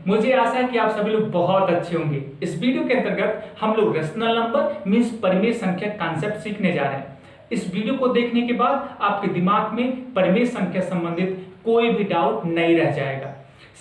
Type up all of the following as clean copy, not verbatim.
मुझे आशा है कि आप सभी लोग बहुत अच्छे होंगे। इस वीडियो के अंतर्गत हम लोग रेशनल नंबर मींस परिमेय संख्या कॉन्सेप्ट सीखने जा रहे हैं। इस वीडियो को देखने के बाद आपके दिमाग में परिमेय संख्या संबंधित कोई भी डाउट नहीं रह जाएगा।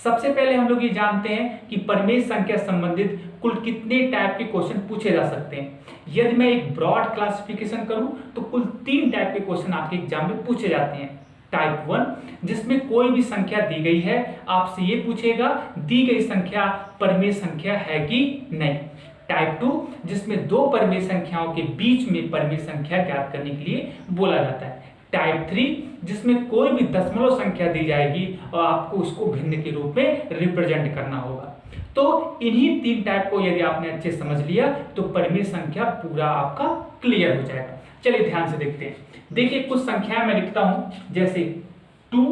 सबसे पहले हम लोग ये जानते हैं कि परिमेय संख्या संबंधित कुल कितने टाइप के क्वेश्चन पूछे जा सकते हैं। यदि मैं एक ब्रॉड क्लासिफिकेशन करूं तो कुल 3 टाइप के क्वेश्चन आपके एग्जाम में पूछे जाते हैं। टाइप 1 जिसमें कोई भी संख्या दी गई है, आपसे ये पूछेगा दी गई संख्या परिमेय संख्या है कि नहीं। टाइप 2 जिसमें दो परिमेय संख्याओं के बीच में परिमेय संख्या ज्ञात करने के लिए बोला जाता है। टाइप 3 जिसमें कोई भी दशमलव संख्या दी जाएगी और आपको उसको भिन्न के रूप में रिप्रेजेंट करना होगा। तो इन्हीं 3 टाइप को यदि आपने अच्छे समझ लिया तो परिमेय संख्या पूरा आपका क्लियर हो जाएगा। चलिए ध्यान से देखते हैं। देखिए कुछ संख्याएं मैं लिखता हूं, जैसे 2,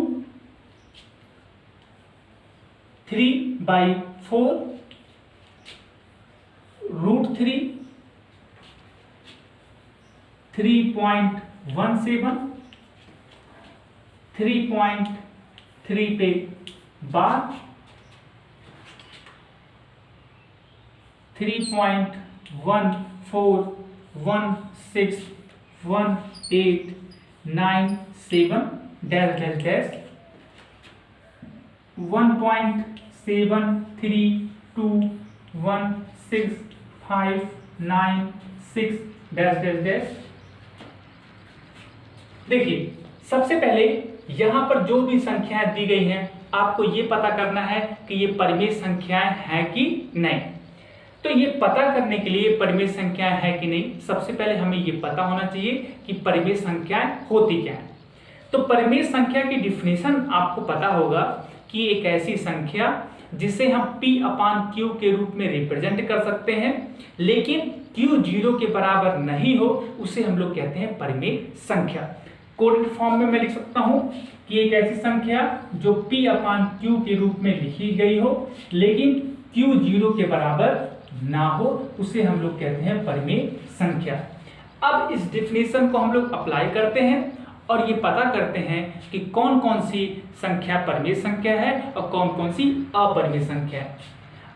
3/4, √3, 3.17, 3.3 पे बार, 3.14161897 dash dash dash, 1.73216596 dash dash dash. देखिए सबसे पहले यहां पर जो भी संख्याएं दी गई हैं आपको ये पता करना है कि ये परिमेय संख्याएं हैं कि नहीं। तो ये पता करने के लिए परिमेय संख्याएं हैं कि नहीं, सबसे पहले हमें ये पता होना चाहिए कि परिमेय संख्याएं होती क्या है। तो परिमेय संख्या की डिफिनेशन आपको पता होगा कि एक ऐसी संख्या जिसे हम P/Q के रूप में रिप्रेजेंट कर सकते हैं, लेकिन Q 0 के बराबर नहीं हो उसे हम लोग कहते हैं परिमेय संख्या। कोडेड फॉर्म में मैं लिख सकता हूं कि एक ऐसी संख्या जो P/Q के रूप में लिखी गई हो लेकिन Q 0 के बराबर ना हो उसे हम लोग कहते हैं परिमेय संख्या। अब इस डिफिनेशन को हम लोग अप्लाई करते हैं और ये पता करते हैं कि कौन कौन सी संख्या परिमेय संख्या है और कौन कौन सी अपरिमेय संख्या है।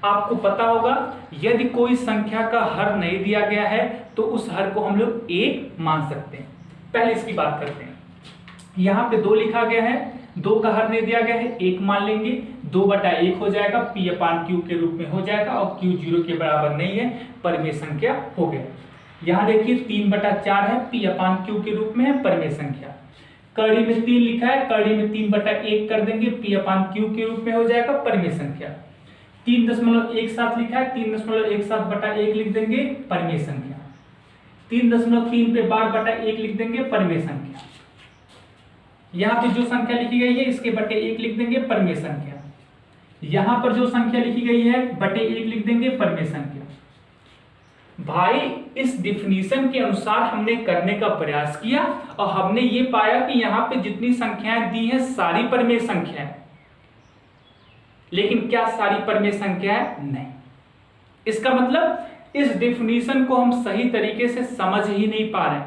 आपको पता होगा यदि कोई संख्या का हर नहीं दिया गया है तो उस हर को हम लोग 1 मान सकते हैं। पहले इसकी बात करते हैं। यहाँ पे 2 लिखा गया है, 2 का हर नहीं दिया गया है, 1 मान लेंगे, 2/1 हो जाएगा, P/Q के रूप में हो जाएगा और Q 0 के बराबर नहीं है, परिमेय संख्या हो गया। यहाँ देखिए 3/4 है, P/Q के रूप में है, परिमेय संख्या। कड़ी में 3 लिखा है, कड़ी में 3/1 कर देंगे, P/Q के रूप में हो जाएगा, परिमेय संख्या। 3.17 लिखा है, 3.17/1 लिख देंगे, परिमेय संख्या। 3.3 पे 12/1 लिख देंगे, परिमेय संख्या। यहाँ पे जो संख्या लिखी गई है इसके बटे 1 लिख देंगे, परिमेय संख्या। यहाँ पर जो संख्या लिखी गई है बटे 1 लिख देंगे, परिमेय संख्या। भाई इस डिफिनीशन के अनुसार हमने करने का प्रयास किया और हमने ये पाया कि यहाँ पे जितनी संख्याएं दी हैं सारी परिमेय संख्या है, लेकिन क्या सारी परिमेय संख्या है? नहीं। इसका मतलब इस डिफिनीशन को हम सही तरीके से समझ ही नहीं पा रहे।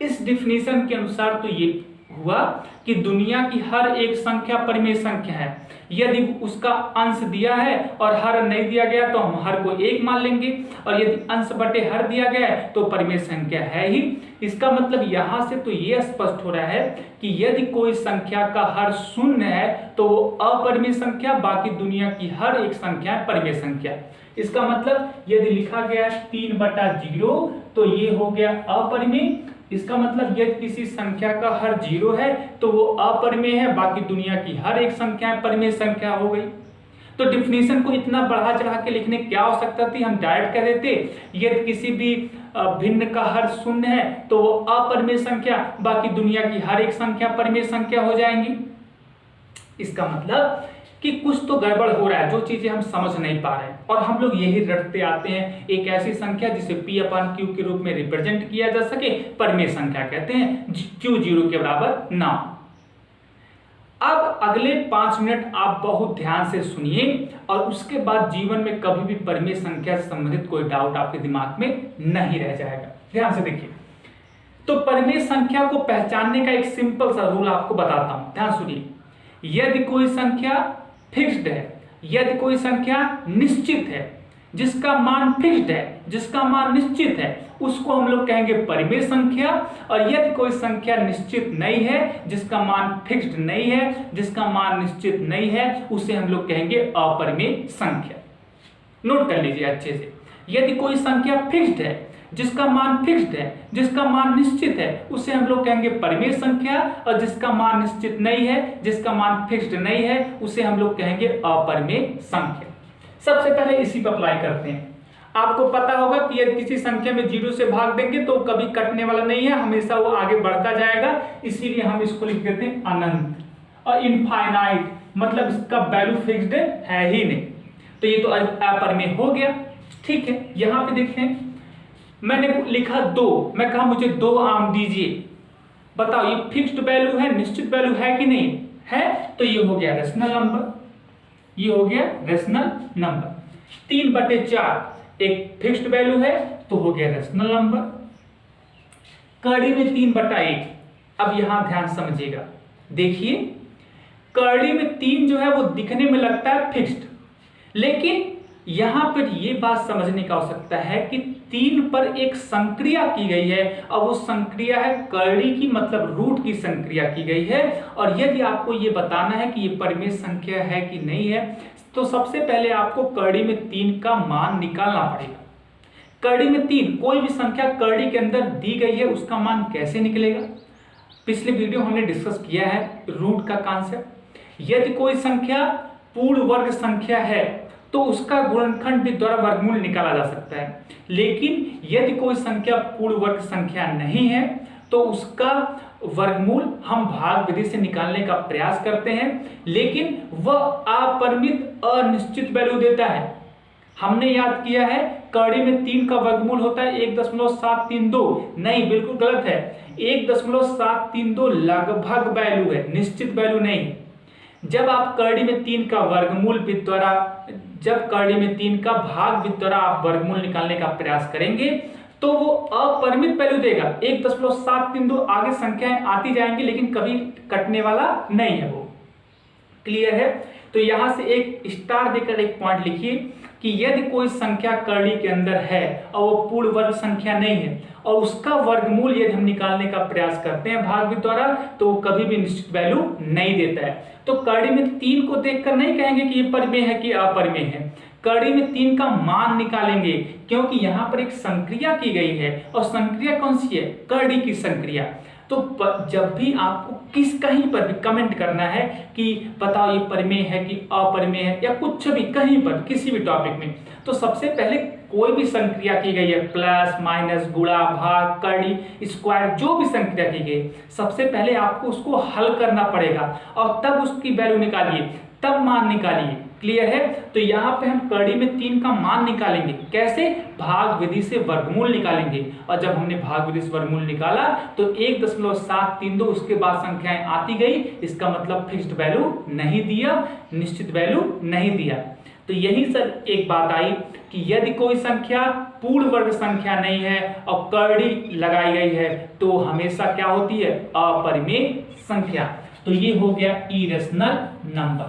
इस डिफिनीशन के अनुसार तो ये हुआ कि दुनिया की हर एक संख्या परिमेय संख्या है। यदि उसका अंश दिया है और हर नहीं दिया गया तो हम हर को 1 मान लेंगे, और यदि अंश बटे हर दिया गया है तो परिमेय संख्या है ही। इसका मतलब यहां से तो ये स्पष्ट हो रहा है कि यदि कोई संख्या का हर 0 है तो वो अपरिमेय संख्या, बाकी दुनिया की हर एक संख्या परिमेय संख्या। इसका मतलब यदि लिखा गया है 3/0 तो ये हो गया अपरिमेय। इसका मतलब यदि किसी संख्या का हर 0 है तो वो अपरिमेय है, बाकी दुनिया की हर एक संख्या परिमेय संख्या हो गई। तो डिफिनेशन को इतना बढ़ा चढ़ा के लिखने क्या हो सकता थी, हम डायरेक्ट कह देते यदि किसी भी भिन्न का हर 0 है तो वो अपरिमेय संख्या, बाकी दुनिया की हर एक संख्या परिमेय संख्या हो जाएंगी। इसका मतलब कि कुछ तो गड़बड़ हो रहा है, जो चीजें हम समझ नहीं पा रहे हैं, और हम लोग यही रटते आते हैं एक ऐसी संख्या जिसे P/Q के रूप में रिप्रेजेंट किया जा सके, परिमेय संख्या कहते हैं, Q 0 के बराबर ना। अब अगले 5 मिनट आप बहुत ध्यान से सुनिए और उसके बाद जीवन में कभी भी परिमेय संख्या से संबंधित कोई डाउट आपके दिमाग में नहीं रह जाएगा। ध्यान से देखिए। तो परिमेय संख्या को पहचानने का एक सिंपल सा रूल आपको बताता हूं, ध्यान सुनिए। यदि कोई संख्या फिक्स्ड है यदि कोई संख्या निश्चित है, जिसका मान फिक्स्ड है, जिसका मान निश्चित है, उसको हम लोग कहेंगे परिमेय संख्या। और यदि कोई संख्या निश्चित नहीं है, जिसका मान फिक्स्ड नहीं है, जिसका मान निश्चित नहीं है, उसे हम लोग कहेंगे अपरिमेय संख्या। नोट कर लीजिए अच्छे से। यदि कोई संख्या फिक्स्ड है, जिसका मान फिक्स्ड है, जिसका मान निश्चित है, उसे हम लोग कहेंगे परिमेय संख्या। और जिसका मान निश्चित नहीं है, जिसका मान फिक्स्ड नहीं है, उसे हम लोग कहेंगे अपरिमेय संख्या। सबसे पहले इसी पर अप्लाई करते हैं। आपको पता होगा कि यदि किसी संख्या में 0 से भाग देंगे तो कभी कटने वाला नहीं है, हमेशा वो आगे बढ़ता जाएगा, इसीलिए हम इसको लिख देते हैं अनंत। और इनफाइनाइट मतलब इसका वैल्यू फिक्स्ड है ही नहीं, तो ये तो अपरिमेय हो गया। ठीक है, यहां पे देखें, मैंने लिखा 2, मैं कहा मुझे 2 आम दीजिए। बताओ ये फिक्स्ड वैल्यू है, निश्चित वैल्यू है कि नहीं है? तो ये हो गया रेशनल नंबर, ये हो गया रेशनल नंबर। 3/4 एक फिक्स्ड वैल्यू है तो हो गया रेशनल नंबर। कड़ी में 3/1। अब यहां ध्यान समझिएगा, देखिए कड़ी में 3 जो है वो दिखने में लगता है फिक्स्ड, लेकिन यहां पर यह बात समझने की आवश्यकता है कि 3 पर एक संक्रिया की गई है, और वो संक्रिया है कड़ी की, मतलब रूट की संक्रिया की गई है। और यदि आपको ये बताना है कि ये परिमेय संख्या है कि नहीं है, तो सबसे पहले आपको कड़ी में 3 का मान निकालना पड़ेगा। कड़ी में 3 कोई भी संख्या कड़ी के अंदर दी गई है, उसका मान कैसे निकलेगा? पिछले वीडियो हमने डिस्कस किया है रूट का कॉन्सेप्ट। यदि कोई संख्या पूर्ण वर्ग संख्या है तो उसका गुणनखंड भी द्वारा वर्गमूल निकाला जा सकता है, लेकिन यदि कोई संख्या पूर्ण वर्ग संख्या नहीं है तो उसका वर्गमूल हम भाग विधि से निकालने का प्रयास करते हैं, लेकिन वह अपरिमित अनिश्चित वैल्यू देता है। हमने याद किया है कड़ी में 3 का वर्गमूल होता है 1.732। नहीं, बिल्कुल गलत है। 1.732 लगभग वैल्यू है, निश्चित वैल्यू नहीं। जब आप कड़ी में 3 का वर्गमूल भी द्वारा, जब कड़ी में 3 का भाग भी द्वारा आप वर्गमूल निकालने का प्रयास करेंगे तो वो अपरिमित वैल्यू देगा। 1.732 आगे संख्याएं आती जाएंगी, लेकिन कभी कटने वाला नहीं है वो। क्लियर है? तो यहां से एक स्टार देकर एक पॉइंट लिखिए कि यदि कोई संख्या कड़ी के अंदर है और वो पूर्ण वर्ग संख्या नहीं है और उसका वर्गमूल यदि हम निकालने का प्रयास करते हैं भाग भी द्वारा, तो वो कभी भी निश्चित वैल्यू नहीं देता है। तो कड़ी में 3 को देखकर नहीं कहेंगे कि ये परिमेय है कि अपरिमेय है। कड़ी में 3 का मान निकालेंगे, क्योंकि यहां पर एक संक्रिया की गई है, और संक्रिया कौन सी है? कड़ी की संक्रिया। तो जब भी आपको कहीं पर भी कमेंट करना है कि बताओ ये परिमेय है कि अपरिमेय है, या कुछ भी कहीं पर किसी भी टॉपिक में, तो सबसे पहले कोई भी संक्रिया की गई है, प्लस माइनस गुणा भाग कड़ी स्क्वायर, जो भी संक्रिया की गई, सबसे पहले आपको उसको हल करना पड़ेगा और तब उसकी वैल्यू निकालिए, तब मान निकालिए। क्लियर है? तो यहाँ पे हम कड़ी में 3 का मान निकालेंगे। कैसे? भाग विधि से वर्गमूल निकालेंगे, और जब हमने भाग विधि से वर्गमूल निकाला तो 1.732 उसके बाद संख्याएं आती गई, इसका मतलब फिक्स्ड वैल्यू नहीं दिया, निश्चित वैल्यू नहीं दिया। तो यही सर एक बात आई कि यदि कोई संख्या पूर्ण वर्ग संख्या नहीं है और कड़ी लगाई गई है तो हमेशा क्या होती है? अपरिमेय संख्या। तो ये हो गया इरेशनल नंबर।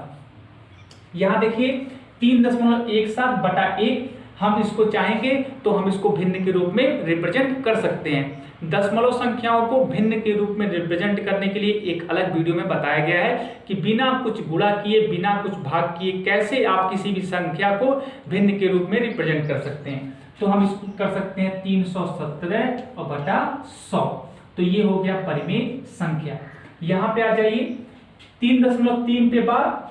यहां देखिए 3.17/1 हम इसको चाहेंगे तो हम इसको भिन्न के रूप में रिप्रेजेंट कर सकते हैं। दशमलव संख्याओं को भिन्न के रूप में रिप्रेजेंट करने के लिए एक अलग वीडियो में बताया गया है कि बिना कुछ गुणा किए, बिना कुछ भाग किए कैसे आप किसी भी संख्या को भिन्न के रूप में रिप्रेजेंट कर सकते हैं। तो हम इसको कर सकते हैं 317/100। तो ये हो गया परिमेय संख्या। यहाँ पे आ जाइए 3.3 पे बार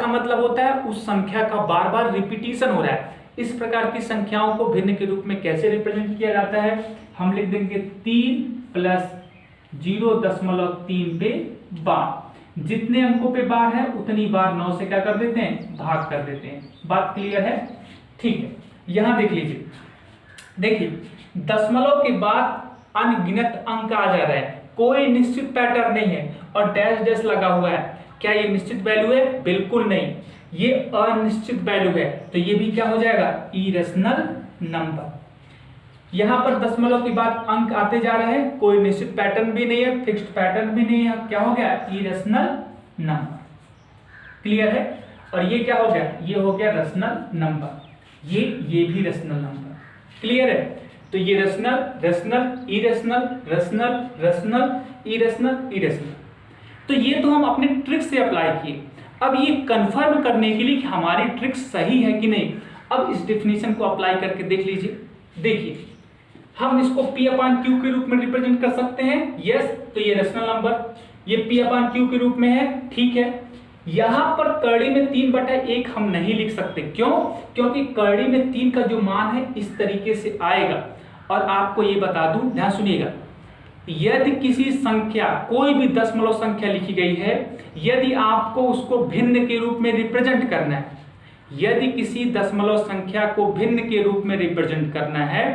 का मतलब होता है उस संख्या का बार बार रिपीटिशन हो रहा है। इस प्रकार की संख्याओं को भिन्न के रूप में कैसे रिप्रेजेंट किया जाता है? हम लिख देंगे 3 + 0.3 पे बार। जितने अंकों पे बार है उतनी बार 9 से क्या कर देते हैं? भाग कर देते हैं। बात क्लियर है? ठीक है, यहां देख लीजिए, देखिए दशमलव के बाद अनगिनत अंक आ जा रहा है, कोई निश्चित पैटर्न नहीं है और डैश डैश लगा हुआ है। क्या ये निश्चित वैल्यू है? बिल्कुल नहीं, ये अनिश्चित वैल्यू है। तो ये भी क्या हो जाएगा? Irrational number. यहां पर दशमलव के बाद अंक आते जा रहे हैं, कोई निश्चित पैटर्न भी नहीं है, फिक्स्ड पैटर्न भी नहीं है, क्या हो गया? Irrational number. क्लियर है? और ये क्या हो गया, ये हो गया रेशनल नंबर, ये भी रेशनल नंबर। क्लियर है? तो ये rational, rational, irrational, rational, rational, irrational, irrational. तो ये तो हम अपने ट्रिक से अप्लाई किए। अब ये कंफर्म करने के लिए कि हमारी ट्रिक सही है कि नहीं, अब इस डेफिनेशन को अप्लाई करके देख लीजिए। देखिए, हम इसको P/Q के रूप में रिप्रेजेंट कर सकते हैं। यस, तो ये रेशनल नंबर, ये P/Q के रूप में है, ठीक है। यहां पर करड़ी में 3/1 हम नहीं लिख सकते। क्यों? क्योंकि करड़ी में 3 का जो मान है इस तरीके से आएगा। और आपको ये बता दूं, ध्यान सुनिएगा, यदि किसी संख्या, कोई भी दशमलव संख्या लिखी गई है, यदि आपको उसको भिन्न के रूप में रिप्रेजेंट करना है, यदि किसी दशमलव संख्या को भिन्न के रूप में रिप्रेजेंट करना है,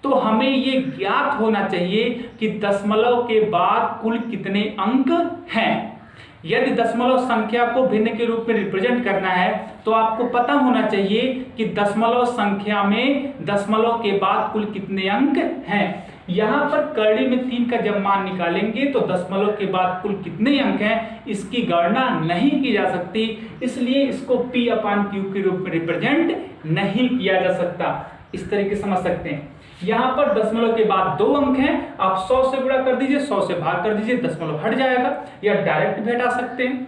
तो हमें ये ज्ञात होना चाहिए कि दशमलव के बाद कुल कितने अंक हैं। यदि दशमलव संख्या को भिन्न के रूप में रिप्रेजेंट करना है तो आपको पता होना चाहिए कि दशमलव संख्या में दशमलव के बाद कुल कितने अंक हैं। यहां पर करड़ी में 3 का जब मान निकालेंगे तो दशमलव के बाद कुल कितने अंक हैं इसकी गणना नहीं की जा सकती, इसलिए इसको P/Q के रूप में रिप्रेजेंट नहीं किया जा सकता। इस तरीके समझ सकते हैं। यहां पर दशमलव के बाद 2 अंक हैं, आप 100 से गुणा कर दीजिए, 100 से भाग कर दीजिए, दशमलव हट जाएगा, या डायरेक्ट भी हटा सकते हैं।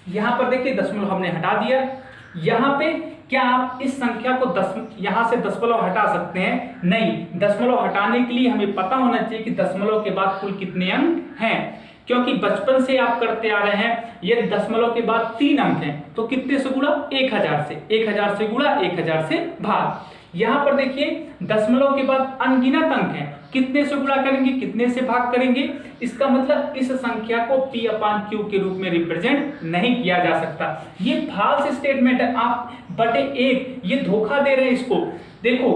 यहां पर देखिए दशमलव हमने हटा दिया। यहां पे क्या आप इस संख्या को यहां से दशमलव हटा सकते हैं? नहीं। दशमलव हटाने के लिए हमें पता होना चाहिए कि दशमलव के बाद कुल कितने अंक हैं, क्योंकि बचपन से आप करते आ रहे हैं। यदि दशमलव के बाद 3 अंक हैं तो कितने से गुणा? 1000 से। 1000 से गुणा, 1000 से भाग। यहां पर देखिए दशमलव के बाद अनगिनत अंक हैं, कितने से गुणा करेंगे, कितने से भाग करेंगे? इसका मतलब इस संख्या को P/Q के रूप में रिप्रेजेंट नहीं किया जा सकता। ये फॉल्स स्टेटमेंट है, आप बटे 1 ये धोखा दे रहे हैं इसको। देखो,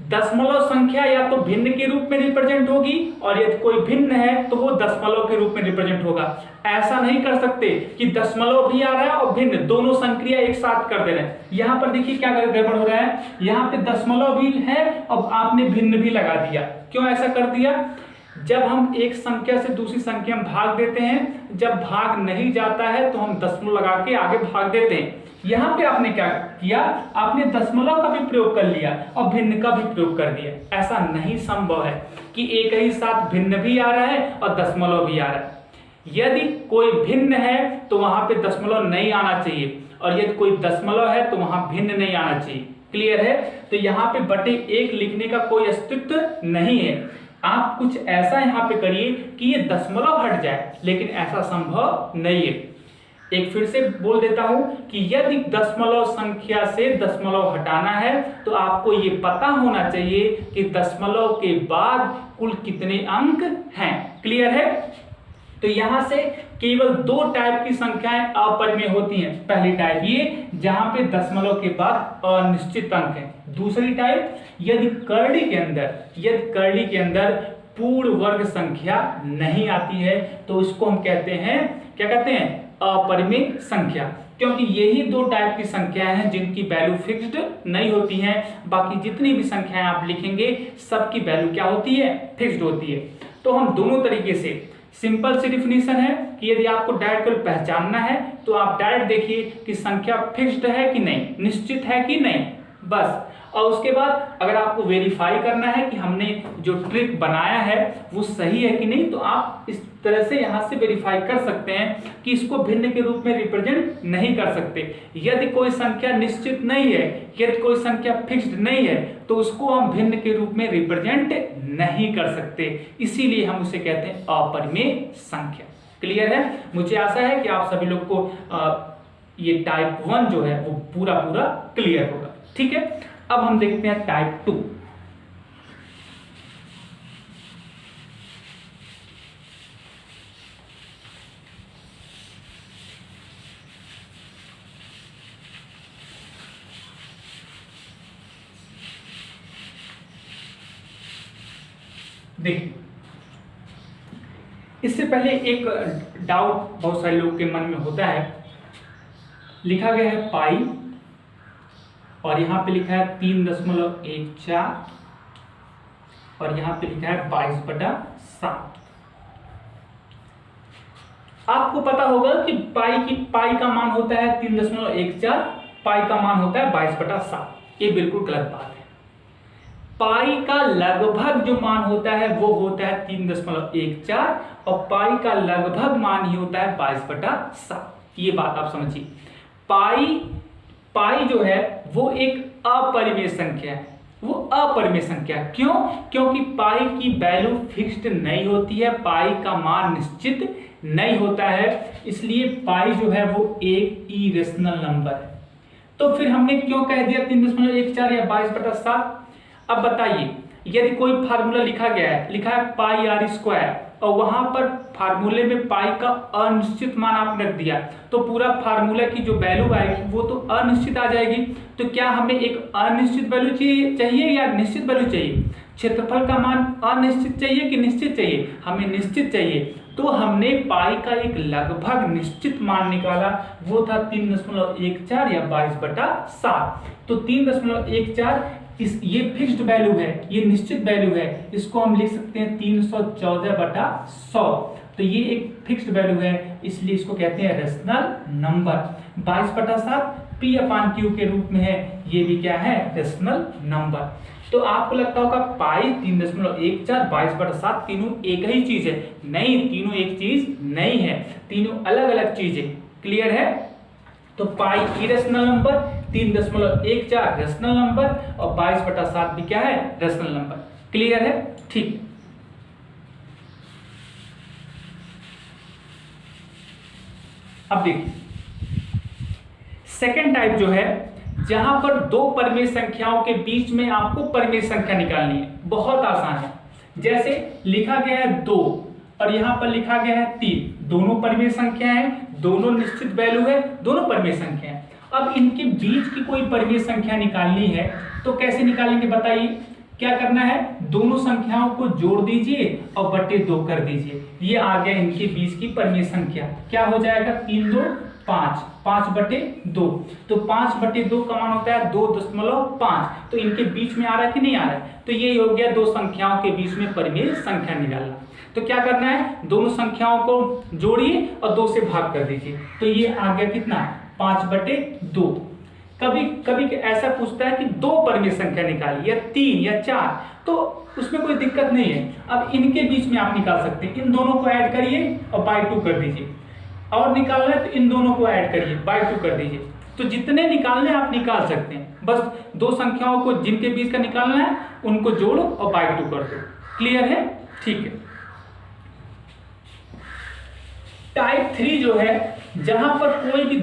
दशमलव संख्या या तो भिन्न के रूप में रिप्रेजेंट होगी, और यदि कोई भिन्न है तो वो दशमलव के रूप में रिप्रेजेंट होगा। ऐसा नहीं कर सकते कि दशमलव भी आ रहा है और भिन्न, दोनों संक्रिया एक साथ कर दे रहे हैं। यहां पर देखिए क्या गड़बड़ हो रहा है, यहां पे दशमलव भी है और आपने भिन्न भी लगा दिया। क्यों ऐसा कर दिया? जब हम एक संख्या से दूसरी संख्या में भाग देते हैं, जब भाग नहीं जाता है तो हम दशमलव लगा के आगे भाग देते हैं। यहां पे आपने क्या किया, आपने दशमलव का भी प्रयोग कर लिया और भिन्न का भी प्रयोग कर दिया। ऐसा नहीं संभव है कि एक ही साथ भिन्न भी आ रहा है और दशमलव भी आ रहा है। यदि कोई भिन्न है तो वहां पे दशमलव नहीं आना चाहिए, और यदि कोई दशमलव है तो वहां भिन्न नहीं आना चाहिए। क्लियर है? तो यहाँ पे बटे 1 लिखने का कोई अस्तित्व नहीं है। आप कुछ ऐसा यहाँ पे करिए कि ये दशमलव हट जाए, लेकिन ऐसा संभव नहीं है। एक फिर से बोल देता हूं कि यदि दशमलव संख्या से दशमलव हटाना है तो आपको ये पता होना चाहिए कि दशमलव के बाद कुल कितने अंक हैं। क्लियर है? तो यहां से केवल 2 टाइप की संख्याएं अपरिमेय होती हैं। पहली टाइप ये जहां पे दशमलव के बाद अनिश्चित अंक है। दूसरी टाइप, यदि करड़ी के अंदर पूर्ण वर्ग संख्या नहीं आती है तो इसको हम कहते हैं, क्या कहते हैं? अपरिमेय संख्या। क्योंकि यही 2 टाइप की संख्याएं हैं जिनकी वैल्यू फिक्स्ड नहीं होती हैं। बाकी जितनी भी संख्याएं आप लिखेंगे सबकी वैल्यू क्या होती है? फिक्स्ड होती है। तो हम दोनों तरीके से, सिंपल सी डिफिनीशन है कि यदि आपको डायरेक्ट पहचानना है तो आप डायरेक्ट देखिए कि संख्या फिक्स्ड है कि नहीं, निश्चित है कि नहीं, बस। और उसके बाद अगर आपको वेरीफाई करना है कि हमने जो ट्रिक बनाया है वो सही है कि नहीं, तो आप इस तरह से यहाँ से वेरीफाई कर सकते हैं कि इसको भिन्न के रूप में रिप्रेजेंट नहीं कर सकते। यदि कोई संख्या निश्चित नहीं है, यदि कोई संख्या फिक्स्ड नहीं है, तो उसको हम भिन्न के रूप में रिप्रेजेंट नहीं कर सकते, इसीलिए हम उसे कहते हैं अपरिमेय संख्या। क्लियर है? मुझे आशा है कि आप सभी लोग को ये टाइप 1 जो है वो पूरा क्लियर होगा। ठीक है, अब हम देखते हैं टाइप 2। देखिए, इससे पहले एक डाउट बहुत सारे लोगों के मन में होता है। लिखा गया है पाई और यहाँ पे लिखा है 3.14 और यहाँ पे लिखा है 22/7। आपको पता होगा कि पाई का मान होता है 3.14, पाई का मान होता है 22/7। ये बिल्कुल गलत बात है। पाई का लगभग जो मान होता है वो होता है 3.14 और पाई का लगभग मान ही होता है 22/7। ये बात आप समझिए। पाई जो है वो एक अपरिमेय संख्या है, वो अपरिमेय संख्या। क्यों? क्योंकि पाई की वैल्यू फिक्स्ड नहीं होती है, पाई का मान निश्चित नहीं होता है, इसलिए पाई जो है वो एक इरेशनल नंबर है। तो फिर हमने क्यों कह दिया 3.14 या 22/7? अब बताइए, यदि कोई फार्मूला लिखा गया है, लिखा है पाई आर स्क्वायर, और वहां पर फार्मूले में पाई का अनिश्चित मान आपने रख दिया, तो पूरा फार्मूला की जो वैल्यू आएगी वो तो अनिश्चित आ जाएगी। तो क्या हमें एक अनिश्चित वैल्यू चाहिए या निश्चित वैल्यू चाहिए? क्षेत्रफल का मान अनिश्चित चाहिए कि निश्चित चाहिए? हमें निश्चित चाहिए। तो हमने पाई का एक लगभग निश्चित मान निकाला, वो था 3.14 या 22/7। तो 3.14 ये फिक्स्ड वैल्यू है, ये निश्चित वैल्यू है, इसको हम लिख सकते हैं 314/100। तो ये एक फिक्स्ड वैल्यू है, इसलिए इसको कहते हैं रेशनल नंबर। 22/7 P/Q के रूप में है, ये भी क्या है? Rational number. तो आपको लगता होगा पाई 3.14 22/7 तीनों एक ही चीज है। नहीं, तीनों एक चीज नहीं है, तीनों अलग अलग चीजें। क्लियर है? तो पाई इरेशनल नंबर, 3.14 रेशनल नंबर और 22/7 भी क्या है? Rational number. क्लियर है? ठीक। अब देखिए सेकेंड टाइप जो है, जहां पर दो परिमेय संख्याओं के बीच में आपको परिमेय संख्या निकालनी है। बहुत आसान है। जैसे लिखा गया है 2 और यहां पर लिखा गया है 3, दोनों परिमेय संख्या है, दोनों निश्चित वैल्यू है, दोनों परिमेय संख्या है। अब इनके बीच की कोई परिमेय संख्या निकालनी है, तो कैसे निकालेंगे बताइए? क्या करना है? दोनों संख्याओं को जोड़ दीजिए और बटे 2 कर दीजिए। ये आ गया इनके बीच की परिमेय संख्या। क्या हो जाएगा? 3 2 5, 5/2। तो 5/2 का मान होता है 2.5। तो इनके बीच में आ रहा है कि नहीं आ रहा है? तो ये हो गया दो संख्याओं के बीच में परिमेय संख्या निकालना। तो क्या करना है? दोनों संख्याओं को जोड़िए और 2 से भाग कर दीजिए। तो ये आ गया कितना? 5/2। कभी कभी ऐसा पूछता है कि दो परिमेय संख्या निकालिए, या 3 या 4, तो उसमें कोई दिक्कत नहीं है। अब इनके बीच में आप निकाल सकते हैं। इन दोनों को ऐड करिए और बाई 2 कर दीजिए। और निकालना है तो इन दोनों को ऐड करिए, बाई 2 कर दीजिए। तो जितने निकालने आप निकाल सकते हैं। बस दो संख्याओं को जिनके बीच का निकालना है उनको जोड़ो और बाई 2 कर दो। क्लियर है? ठीक है। टाइप 3 जो है, जहां पर कोई भी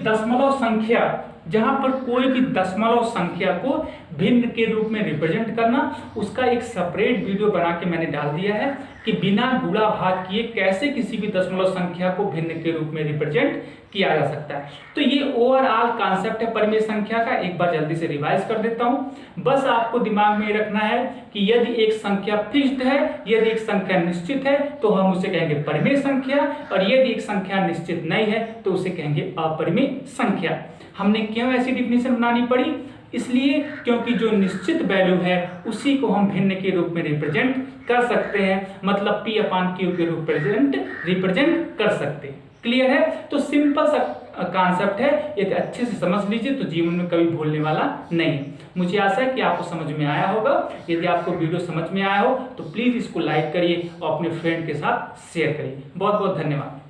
दशमलव संख्या को भिन्न के रूप में रिप्रेजेंट करना, उसका एक सेपरेट वीडियो बना के मैंने डाल दिया है कि बिना गुणा भाग किए कैसे किसी भी दशमलव संख्या को भिन्न के रूप में रिप्रेजेंट किया जा सकता है। तो ये ओवरऑल कॉन्सेप्ट है परिमेय संख्या का। एक बार जल्दी से रिवाइज कर देता हूं। बस आपको दिमाग में रखना है कि यदि एक संख्या फिक्स्ड है, यदि एक संख्या निश्चित है, तो हम उसे कहेंगे परिमेय संख्या, और यदि एक संख्या निश्चित नहीं है तो उसे कहेंगे अपरिमेय संख्या। हमने क्यों ऐसी डिफिनेशन बनानी पड़ी? इसलिए क्योंकि जो निश्चित वैल्यू है उसी को हम भिन्न के रूप में रिप्रेजेंट कर सकते हैं, मतलब P/Q के रूप रिप्रेजेंट कर सकते हैं। क्लियर है? तो सिंपल सा कॉन्सेप्ट है, यदि अच्छे से समझ लीजिए तो जीवन में कभी भूलने वाला नहीं। मुझे आशा है कि आपको समझ में आया होगा। यदि आपको वीडियो समझ में आया हो तो प्लीज इसको लाइक करिए और अपने फ्रेंड के साथ शेयर करिए। बहुत बहुत धन्यवाद।